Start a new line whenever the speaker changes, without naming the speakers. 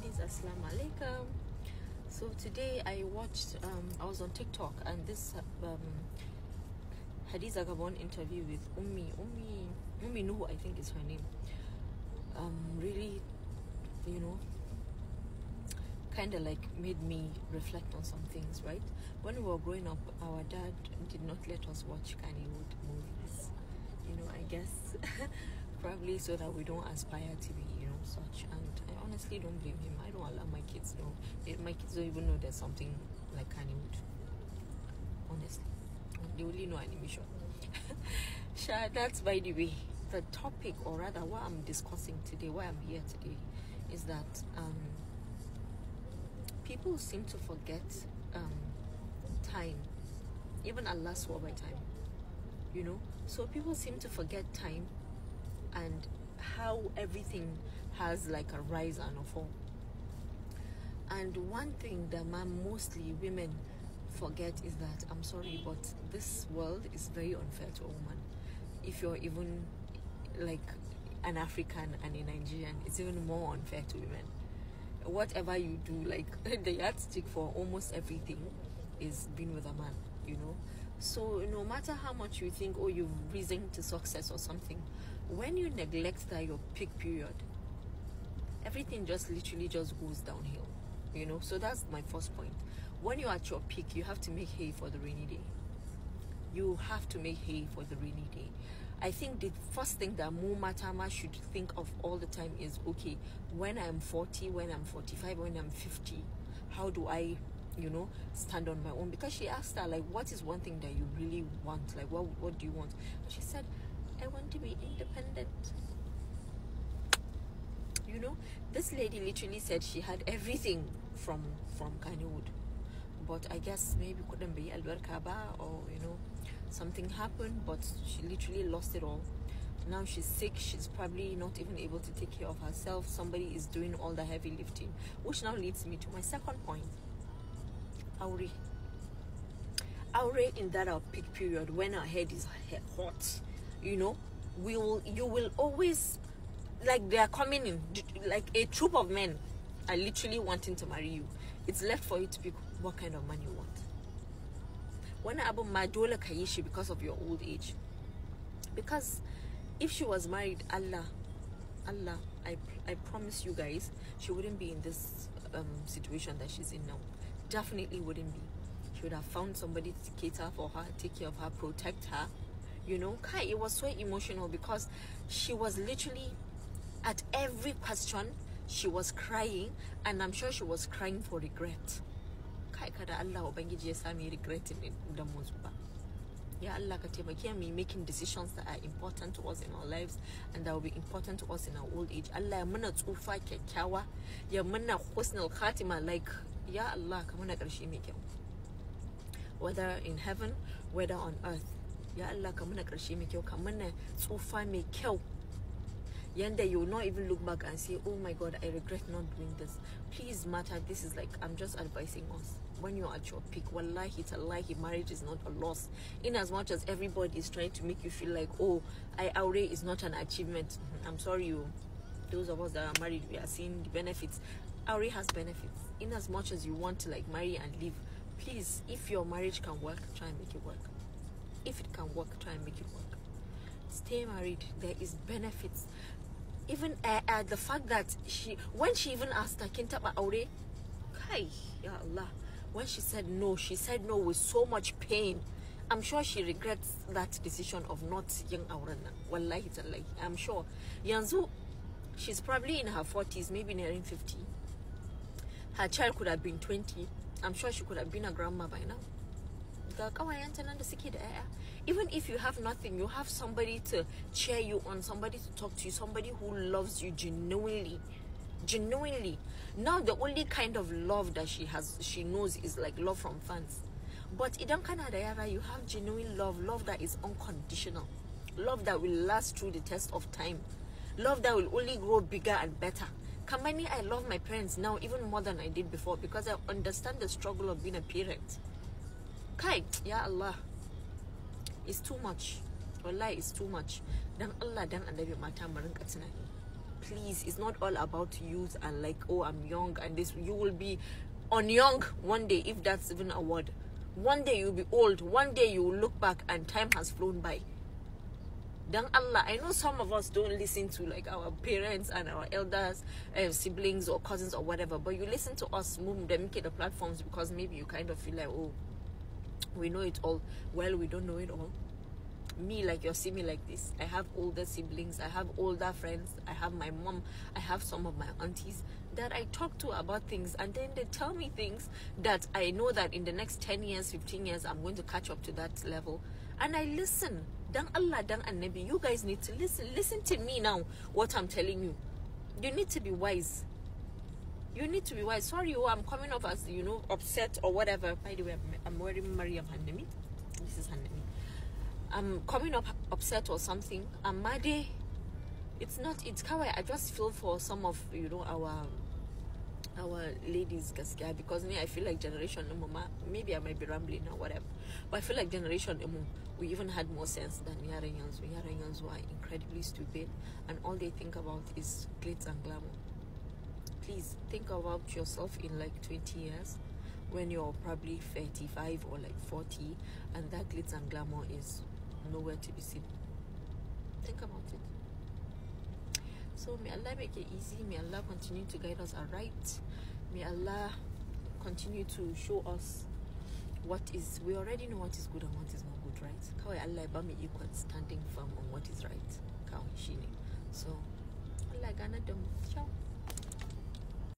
ladies, assalamu alaikum. So today I watched I was on TikTok, and this Hadiza Gabon interview with Ummi Nuhu, I think is her name, really, you know, kind of like made me reflect on some things, right? When we were growing up, our dad did not let us watch J-kannywood movies, you know, I guess probably so that we don't aspire to be, you know, such. And I honestly don't blame him. I don't allow my kids know. My kids don't even know there's something like J-kannywood, honestly. They only know animation. Sure, that's by the way. The topic, or rather what I'm discussing today, why I'm here today, is that people seem to forget time. Even Allah swore by time, you know. So people seem to forget time and how everything has like a rise and a fall. And one thing that mostly women forget is that, I'm sorry, but this world is very unfair to a woman. If you're even like an African and a Nigerian, it's even more unfair to women. Whatever you do, like the yardstick for almost everything is being with a man, you know. So no matter how much you think, oh, you've risen to success or something, when you neglect that your peak period, everything just literally just goes downhill, you know. So that's my first point. When you're at your peak, you have to make hay for the rainy day. You have to make hay for the rainy day. I think the first thing that Matama should think of all the time is, okay, when I'm 40, when I'm 45, when I'm 50, how do I, you know, stand on my own? Because she asked her, like, what is one thing that you really want? Like, what do you want? And she said, I want to be independent. You know, this lady literally said she had everything from J-kannywood, but I guess maybe couldn't be alberkaba, or you know, something happened, but she literally lost it all. Now she's sick. She's probably not even able to take care of herself. Somebody is doing all the heavy lifting, which now leads me to my second point. Aure in that our peak period, when our head is hot, you know, you will always, like, they are coming in like a troop of men are literally wanting to marry you. It's left for you to pick what kind of man you want. When Abu Madola Kayishi, because of your old age, because if she was married, Allah, I promise you guys, she wouldn't be in this situation that she's in now. Definitely wouldn't be. She would have found somebody to cater for her, take care of her, protect her, you know. Kai, it was so emotional because she was literally, at every question she was crying, and I'm sure she was crying for regret. Kai kada Allah ubangiji ya sami regret da mu ba. Ya Allah ka taimake mu making decisions that are important to us in our lives and that will be important to us in our old age. Allah ya muna tsufa kyakkyawa, ya muna husnul khatima, like ya Allah ka muna karshe mai kyau. Whether in heaven, whether on earth. Ya Allah ka muna karshe mai kyau, ka muna tsufa mai kyau. Yanda you will not even look back and say, oh my God, I regret not doing this. Please, Mata, this is like, I'm just advising us. When you're at your peak, wallahi tallahi, marriage is not a loss. In as much as everybody is trying to make you feel like, oh, Aure is not an achievement. I'm sorry, you. Those of us that are married, we are seeing the benefits. Aure has benefits. In as much as you want to like marry and live, please, if your marriage can work, try and make it work. If it can work, try and make it work. Stay married. There is benefits. Even the fact that when she even asked her, Kintaba Aure, Kai, Ya Allah, when she said no with so much pain. I'm sure she regrets that decision of not young Aurena. Wallahi tallahi, I'm sure. Yanzu, she's probably in her 40s, maybe nearing 50. Her child could have been 20. I'm sure she could have been a grandma by now. Even if you have nothing, you have somebody to cheer you on, somebody to talk to you, somebody who loves you genuinely. Now the only kind of love that she knows is like love from fans. But idan kana da yara, you have genuine love that is unconditional, love that will last through the test of time, love that will only grow bigger and better. Kamani, I love my parents now even more than I did before because I understand the struggle of being a parent. Kai, ya Allah, it's too much. Wallahi, it's too much. Dan Allah, dan annabi mata mu rinka tunani. please, it's not all about youth and like, oh, I'm young and this. You will be on young one day, if that's even a word. One day you'll be old. One day you will look back and time has flown by. Dan Allah, I know some of us don't listen to like our parents and our elders, siblings or cousins or whatever, but you listen to us, the make the platforms, because maybe you kind of feel like, oh, we know it all. Well, we don't know it all. Me, like, you see me like this. I have older siblings, I have older friends, I have my mom, I have some of my aunties that I talk to about things, and then they tell me things that I know that in the next 10 years, 15 years, I'm going to catch up to that level. And I listen. Dan Allah, Dan Annabi, you guys need to listen. Listen to me now, what I'm telling you. You need to be wise. You need to be wise. Sorry, oh, I'm coming off as, you know, upset or whatever. By the way, I'm wearing Mariam Handemi. This is Handemi. I'm coming up upset or something. Amade, it's kawaii. I just feel for some of, you know, our ladies, because me, I feel like generation mama, maybe I might be rambling or whatever, but I feel like generation we even had more sense than Yaranyans. Yaranyans who are incredibly stupid, and all they think about is glitz and glamour. Please think about yourself in like 20 years when you're probably 35 or like 40, and that glitz and glamour is nowhere to be seen. Think about it. So may Allah make it easy. May Allah continue to guide us aright. May Allah continue to show us we already know what is good and what is not good, right? Kawai Allah ba me equal standing firm on what is right. Kawai shine. So Allah gana dem. Ciao.